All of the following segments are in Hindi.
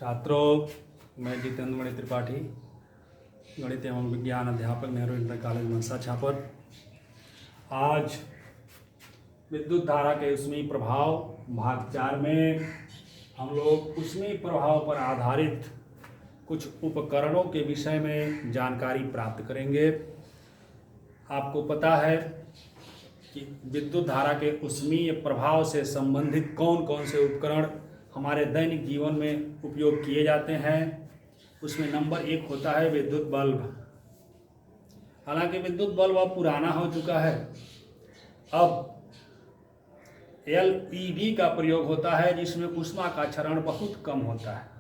छात्रों, मैं जितेंद्र मणि त्रिपाठी, गणित एवं विज्ञान अध्यापक, नेहरू इंटर कॉलेज मनसा छापर। आज विद्युत धारा के ऊष्मीय प्रभाव भाग 4 में हम लोग ऊष्मीय प्रभाव पर आधारित कुछ उपकरणों के विषय में जानकारी प्राप्त करेंगे। आपको पता है कि विद्युत धारा के ऊष्मीय प्रभाव से संबंधित कौन कौन से उपकरण हमारे दैनिक जीवन में उपयोग किए जाते हैं। उसमें नंबर 1 होता है विद्युत बल्ब। हालांकि विद्युत बल्ब अब पुराना हो चुका है। अब LED का प्रयोग होता है, जिसमें ऊष्मा का क्षरण बहुत कम होता है।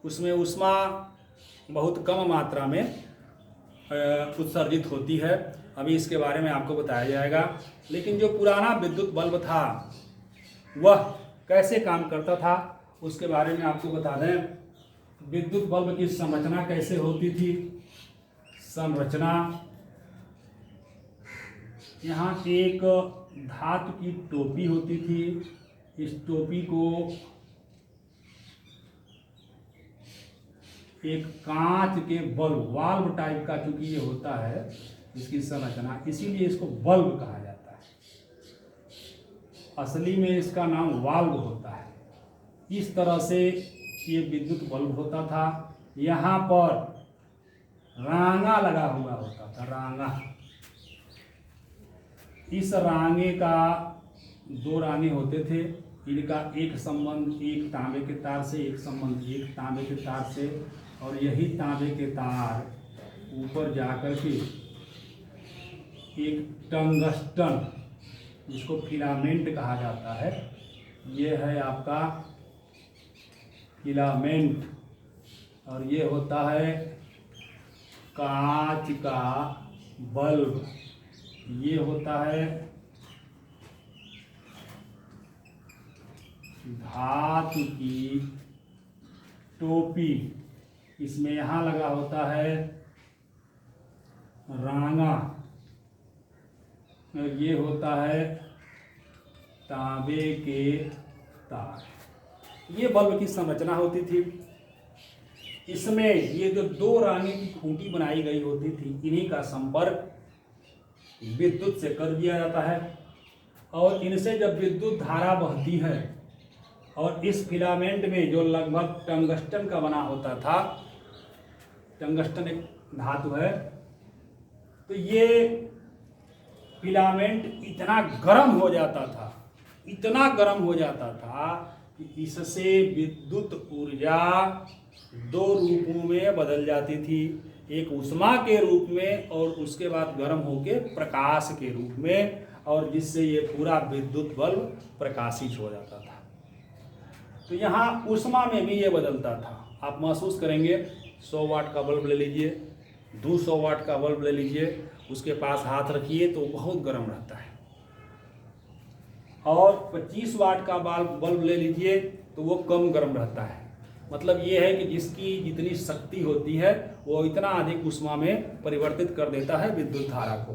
उसमें ऊष्मा बहुत कम मात्रा में उत्सर्जित होती है। अभी इसके बारे में आपको बताया जाएगा। लेकिन जो पुराना विद्युत बल्ब था वह कैसे काम करता था उसके बारे में आपको बता दें। विद्युत बल्ब की संरचना कैसे होती थी। संरचना, यहाँ एक धातु की टोपी होती थी। इस टोपी को एक कांच के बल्ब, वाल्व टाइप का चूंकि ये होता है इसकी संरचना, इसीलिए इसको बल्ब कहा जाता है। असली में इसका नाम वाल्व होता है। इस तरह से ये विद्युत बल्ब होता था। यहाँ पर रांगा लगा हुआ होता था, रांगा। इस रांगे का 2 रांगे होते थे। इनका एक संबंध एक तांबे के तार से, एक संबंध एक तांबे के तार से, और यही तांबे के तार ऊपर जाकर के एक टंगस्टन, जिसको फिलामेंट कहा जाता है, ये है आपका फिलामेंट। और ये होता है कांच का बल्ब। ये होता है धातु की टोपी। इसमें यहाँ लगा होता है रांगा। और ये होता है तांबे के तार। ये बल्ब की संरचना होती थी। इसमें ये जो 2 रांगे की खूंटी बनाई गई होती थी, इन्हीं का संपर्क विद्युत से कर दिया जाता है। और इनसे जब विद्युत धारा बहती है, और इस फिलामेंट में जो लगभग टंगस्टन का बना होता था, टंगस्टन एक धातु है, तो ये फिलामेंट इतना गर्म हो जाता था, इतना गर्म हो जाता था कि इससे विद्युत ऊर्जा 2 रूपों में बदल जाती थी। एक ऊष्मा के रूप में, और उसके बाद गर्म होकर प्रकाश के रूप में, और जिससे ये पूरा विद्युत बल्ब प्रकाशित हो जाता था। तो यहाँ ऊष्मा में भी ये बदलता था। आप महसूस करेंगे, 100 वाट का बल्ब ले लीजिए, 200 वाट का बल्ब ले लीजिए, उसके पास हाथ रखिए तो बहुत गर्म रहता है। और 25 वाट का बल्ब ले लीजिए तो वो कम गर्म रहता है। मतलब ये है कि जिसकी जितनी शक्ति होती है वो इतना अधिक ऊष्मा में परिवर्तित कर देता है विद्युत धारा को।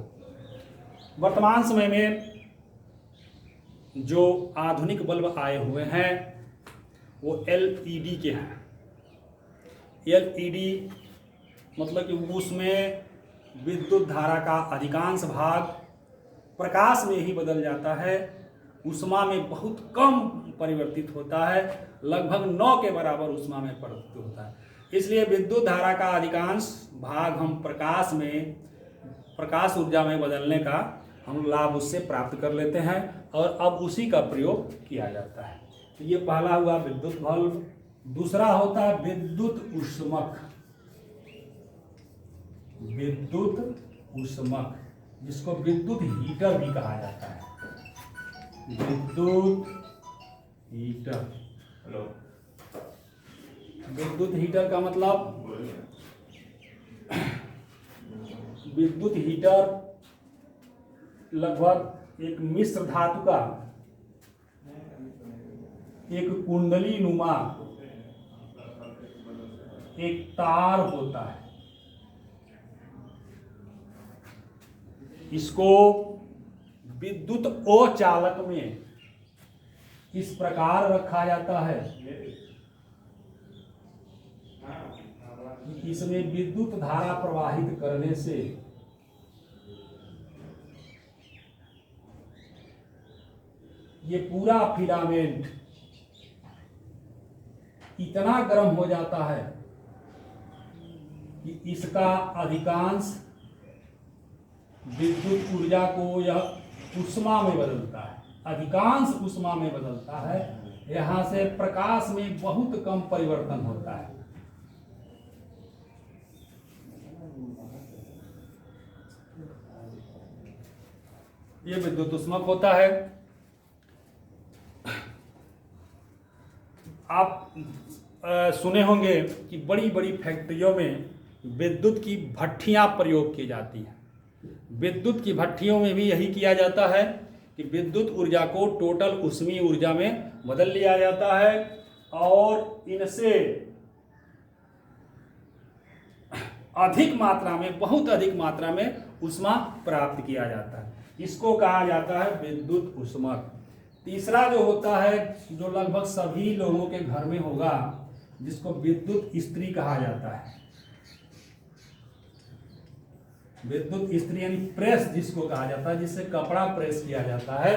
वर्तमान समय में जो आधुनिक बल्ब आए हुए हैं वो LED के हैं। LED मतलब कि उसमें विद्युत धारा का अधिकांश भाग प्रकाश में ही बदल जाता है, ऊष्मा में बहुत कम परिवर्तित होता है, लगभग 9 के बराबर ऊष्मा में परिवर्तित होता है। इसलिए विद्युत धारा का अधिकांश भाग हम प्रकाश ऊर्जा में बदलने का हम लाभ उससे प्राप्त कर लेते हैं, और अब उसी का प्रयोग किया जाता है। तो ये पहला हुआ विद्युत बल्ब। दूसरा होता है विद्युत ऊष्मक। विद्युत ऊष्मक, जिसको विद्युत हीटर भी कहा जाता है। विद्युत हीटर। हेलो। विद्युत हीटर का मतलब, विद्युत हीटर लगभग एक मिश्र धातु का एक कुंडली नुमा एक तार होता है। इसको विद्युत चालक में इस प्रकार रखा जाता है कि इसमें विद्युत धारा प्रवाहित करने से ये पूरा फिलामेंट इतना गर्म हो जाता है कि इसका अधिकांश विद्युत ऊर्जा को यह ऊष्मा में बदलता है, अधिकांश ऊष्मा में बदलता है। यहां से प्रकाश में बहुत कम परिवर्तन होता है। ये विद्युत ऊष्मक होता है। आप सुने होंगे कि बड़ी बड़ी फैक्ट्रियों में विद्युत की भट्ठियां प्रयोग की जाती हैं। विद्युत की भट्ठियों में भी यही किया जाता है कि विद्युत ऊर्जा को टोटल ऊष्मीय ऊर्जा में बदल लिया जाता है और इनसे अधिक मात्रा में, बहुत अधिक मात्रा में ऊष्मा प्राप्त किया जाता है। इसको कहा जाता है विद्युत ऊष्मक। तीसरा जो होता है, जो लगभग सभी लोगों के घर में होगा, जिसको विद्युत इस्त्री कहा जाता है। विद्युत इस्त्री यानी प्रेस जिसको कहा जाता है, जिससे कपड़ा प्रेस किया जाता है,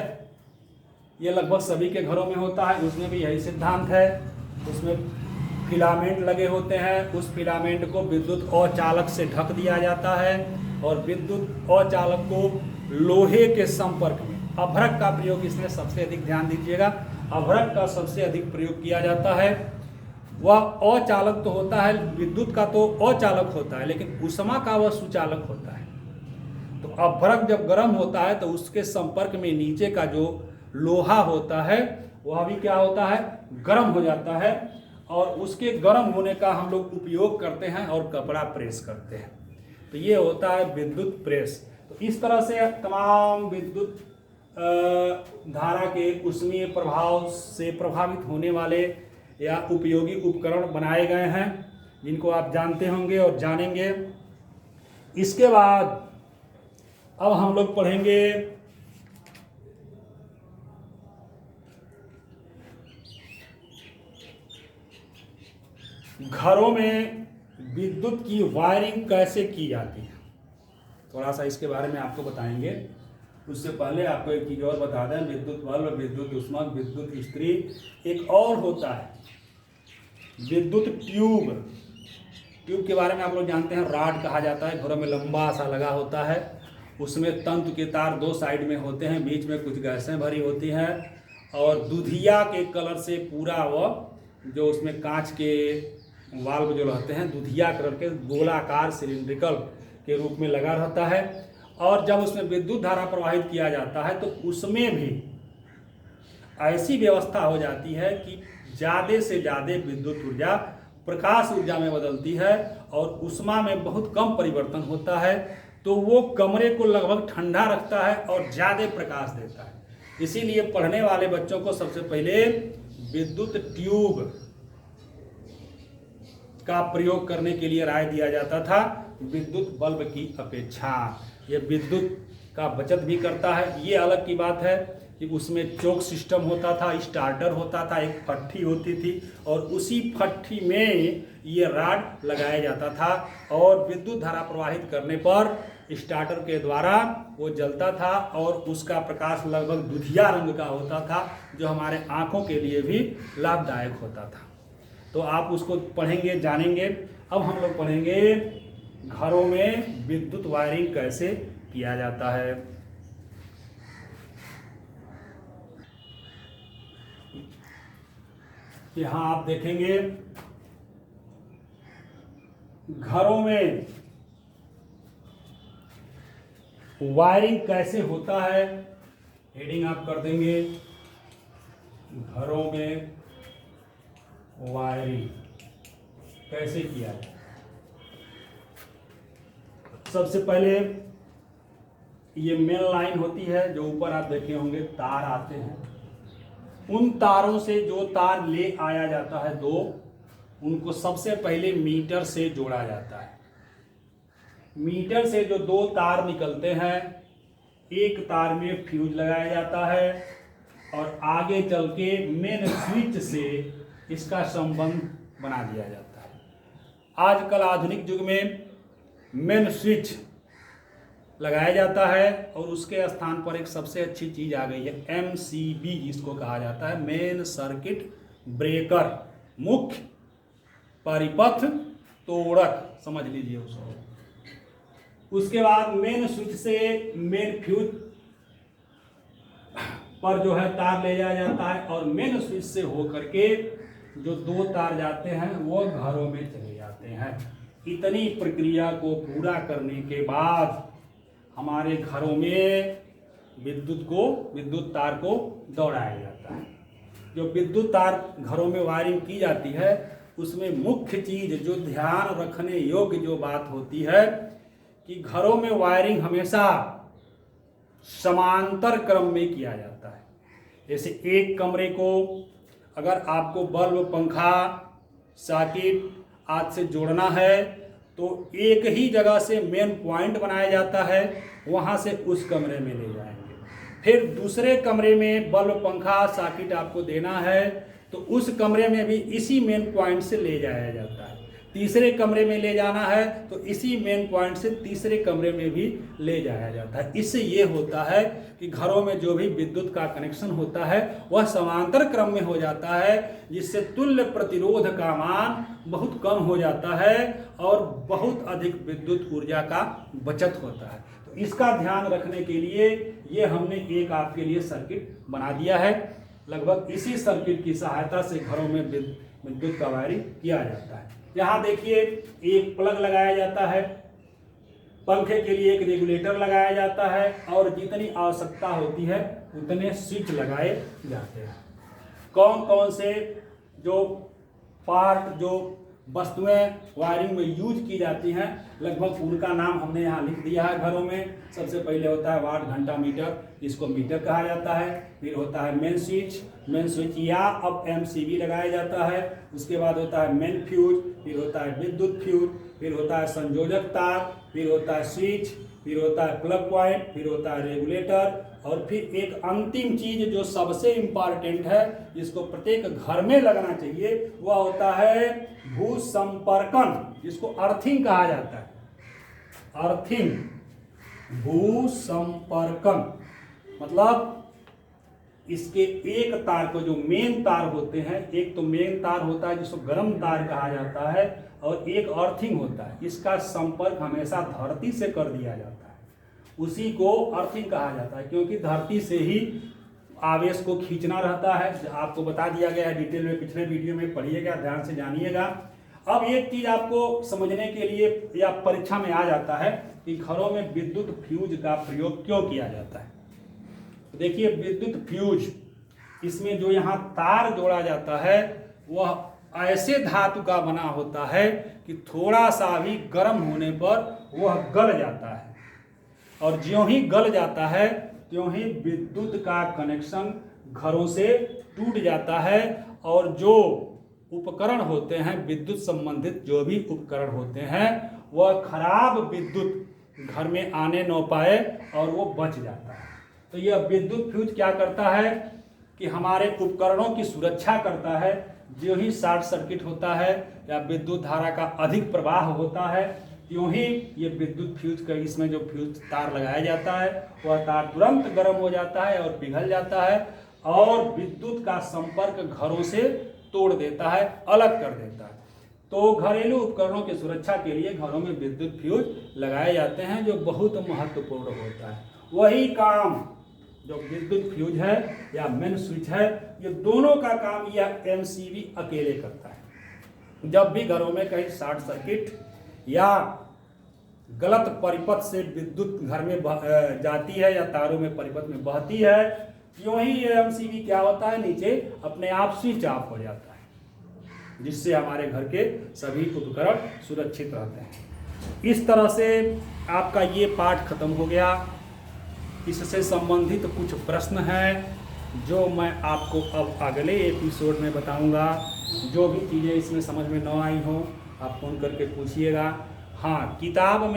ये लगभग सभी के घरों में होता है। उसमें भी यही सिद्धांत है। उसमें फिलामेंट लगे होते हैं, उस फिलामेंट को विद्युत अचालक से ढक दिया जाता है और विद्युत अचालक को लोहे के संपर्क में, अभ्रक का प्रयोग इसमें सबसे अधिक ध्यान दीजिएगा, अभ्रक का सबसे अधिक प्रयोग किया जाता है। वह अचालक तो होता है, विद्युत का तो अचालक होता है, लेकिन ऊष्मा का वह सुचालक होता है। तो अभ्रक जब गर्म होता है तो उसके संपर्क में नीचे का जो लोहा होता है वह भी क्या होता है, गर्म हो जाता है और उसके गर्म होने का हम लोग उपयोग करते हैं और कपड़ा प्रेस करते हैं। तो ये होता है विद्युत प्रेस। तो इस तरह से तमाम विद्युत धारा के ऊष्मीय प्रभाव से प्रभावित होने वाले या उपयोगी उपकरण बनाए गए हैं, जिनको आप जानते होंगे और जानेंगे। इसके बाद अब हम लोग पढ़ेंगे घरों में विद्युत की वायरिंग कैसे की जाती है। थोड़ा सा इसके बारे में आपको बताएंगे। उससे पहले आपको एक चीज़ और बता दें, विद्युत बल्ब, विद्युत ऊष्मक, विद्युत इस्त्री, एक और होता है विद्युत ट्यूब। ट्यूब के बारे में आप लोग जानते हैं, रॉड कहा जाता है, घरों में लंबा सा लगा होता है। उसमें तंतु के तार दो साइड में होते हैं, बीच में कुछ गैसें भरी होती हैं और दुधिया के कलर से पूरा वह जो उसमें कांच के वाल्व जो रहते हैं, दुधिया कलर के गोलाकार सिलिंड्रिकल के रूप में लगा रहता है। और जब उसमें विद्युत धारा प्रवाहित किया जाता है तो उसमें भी ऐसी व्यवस्था हो जाती है कि ज़्यादा से ज़्यादा विद्युत ऊर्जा प्रकाश ऊर्जा में बदलती है और ऊष्मा में बहुत कम परिवर्तन होता है। तो वो कमरे को लगभग ठंडा रखता है और ज़्यादा प्रकाश देता है। इसीलिए पढ़ने वाले बच्चों को सबसे पहले विद्युत ट्यूब का प्रयोग करने के लिए राय दिया जाता था, विद्युत बल्ब की अपेक्षा। ये विद्युत का बचत भी करता है। ये अलग की बात है कि उसमें चोक सिस्टम होता था, स्टार्टर होता था, एक फट्टी होती थी और उसी फट्टी में ये रॉड लगाया जाता था और विद्युत धारा प्रवाहित करने पर स्टार्टर के द्वारा वो जलता था और उसका प्रकाश लगभग दुधिया रंग का होता था, जो हमारे आँखों के लिए भी लाभदायक होता था। तो आप उसको पढ़ेंगे, जानेंगे। अब हम लोग पढ़ेंगे घरों में विद्युत वायरिंग कैसे किया जाता है। यहाँ आप देखेंगे घरों में वायरिंग कैसे होता है। हेडिंग आप कर देंगे, घरों में वायरिंग कैसे किया जाए। सबसे पहले ये मेन लाइन होती है, जो ऊपर आप देखे होंगे तार आते हैं। उन तारों से जो तार ले आया जाता है दो, उनको सबसे पहले मीटर से जोड़ा जाता है। मीटर से जो दो तार निकलते हैं, एक तार में फ्यूज लगाया जाता है और आगे चल के मेन स्विच से इसका संबंध बना दिया जाता है। आजकल आधुनिक युग में मेन स्विच लगाया जाता है और उसके स्थान पर एक सबसे अच्छी चीज आ गई है MCB, जिसको कहा जाता है मेन सर्किट ब्रेकर, मुख्य परिपथ तोड़क, समझ लीजिए उसको। उसके बाद मेन स्विच से मेन फ्यूज पर जो है तार ले जाया जाता है और मेन स्विच से होकर के जो 2 तार जाते हैं वो घरों में चले जाते हैं। इतनी प्रक्रिया को पूरा करने के बाद हमारे घरों में विद्युत तार को दौड़ाया जाता है। जो विद्युत तार घरों में वायरिंग की जाती है उसमें मुख्य चीज जो ध्यान रखने योग्य जो बात होती है कि घरों में वायरिंग हमेशा समांतर क्रम में किया जाता है। जैसे एक कमरे को अगर आपको बल्ब, पंखा, सॉकेट आदि से जोड़ना है तो एक ही जगह से मेन पॉइंट बनाया जाता है, वहां से उस कमरे में ले जाएंगे। फिर दूसरे कमरे में बल्ब, पंखा, सॉकेट आपको देना है तो उस कमरे में भी इसी मेन पॉइंट से ले जाया जाता है। तीसरे कमरे में ले जाना है तो इसी मेन पॉइंट से तीसरे कमरे में भी ले जाया जाता है। इससे ये होता है कि घरों में जो भी विद्युत का कनेक्शन होता है वह समांतर क्रम में हो जाता है, जिससे तुल्य प्रतिरोध का मान बहुत कम हो जाता है और बहुत अधिक विद्युत ऊर्जा का बचत होता है। तो इसका ध्यान रखने के लिए ये हमने एक आपके लिए सर्किट बना दिया है। लगभग इसी सर्किट की सहायता से घरों में विद्युत का वायरिंग किया जाता है। यहाँ देखिए एक प्लग लगाया जाता है, पंखे के लिए एक रेगुलेटर लगाया जाता है और जितनी आवश्यकता होती है उतने स्विच लगाए जाते हैं। कौन कौन से जो पार्ट, जो वस्तुएं वायरिंग में यूज की जाती हैं, लगभग उनका नाम हमने यहाँ लिख दिया है घरों में। सबसे पहले होता है वाट घंटा मीटर, इसको मीटर कहा जाता है। फिर होता है मेन स्विच या अब MCB लगाया जाता है। उसके बाद होता है मेन फ्यूज, फिर होता है विद्युत फ्यूज, फिर होता है संयोजक तार, फिर होता है स्विच, फिर होता है प्लग पॉइंट, फिर होता है रेगुलेटर और फिर एक अंतिम चीज जो सबसे इम्पॉर्टेंट है, जिसको प्रत्येक घर में लगना चाहिए, वह होता है भू संपर्कन, जिसको अर्थिंग कहा जाता है। अर्थिंग, भू संपर्कन मतलब इसके एक तार को, जो मेन तार होते हैं, एक तो मेन तार होता है जिसको गर्म तार कहा जाता है और एक अर्थिंग होता है, इसका संपर्क हमेशा धरती से कर दिया जाता है, उसी को अर्थिंग कहा जाता है। क्योंकि धरती से ही आवेश को खींचना रहता है, आपको बता दिया गया है डिटेल में, पिछले वीडियो में पढ़िएगा, ध्यान से जानिएगा। अब एक चीज आपको समझने के लिए या परीक्षा में आ जाता है कि घरों में विद्युत फ्यूज का प्रयोग क्यों किया जाता है। देखिए विद्युत फ्यूज, इसमें जो यहाँ तार जोड़ा जाता है वह ऐसे धातु का बना होता है कि थोड़ा सा भी गर्म होने पर वह गल जाता है और ज्यों ही गल जाता है त्यों ही विद्युत का कनेक्शन घरों से टूट जाता है और जो उपकरण होते हैं, विद्युत संबंधित जो भी उपकरण होते हैं, वह खराब विद्युत घर में आने न पाए और वो बच जाता है। तो यह विद्युत फ्यूज क्या करता है कि हमारे उपकरणों की सुरक्षा करता है। जो ही शॉर्ट सर्किट होता है या विद्युत धारा का अधिक प्रवाह होता है, त्यों ही ये विद्युत फ्यूज का, इसमें जो फ्यूज तार लगाया जाता है वह तार तुरंत गर्म हो जाता है और पिघल जाता है और विद्युत का संपर्क घरों से तोड़ देता है, अलग कर देता है। तो घरेलू उपकरणों की सुरक्षा के लिए घरों में विद्युत फ्यूज लगाए जाते हैं, जो बहुत महत्वपूर्ण होता है। वही काम जो विद्युत फ्यूज है या मेन स्विच है, ये दोनों का काम यह MCB अकेले करता है। जब भी घरों में कहीं शॉर्ट सर्किट या गलत परिपथ से विद्युत घर में जाती है या तारों में परिपथ में बहती है, यूं ही ये MCB क्या होता है, नीचे अपने आप स्विच ऑफ हो जाता है, जिससे हमारे घर के सभी उपकरण सुरक्षित रहते हैं। इस तरह से आपका ये पाठ खत्म हो गया। इससे संबंधित कुछ प्रश्न हैं जो मैं आपको अब अगले एपिसोड में बताऊंगा। जो भी चीज़ें इसमें समझ में न आई हो आप फ़ोन करके पूछिएगा। हाँ, किताब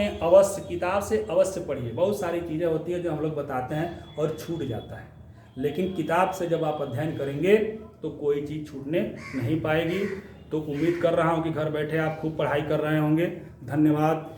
से अवश्य पढ़िए। बहुत सारी चीज़ें होती हैं जो हम लोग बताते हैं और छूट जाता है, लेकिन किताब से जब आप अध्ययन करेंगे तो कोई चीज़ छूटने नहीं पाएगी। तो उम्मीद कर रहा हूँ कि घर बैठे आप खूब पढ़ाई कर रहे होंगे। धन्यवाद।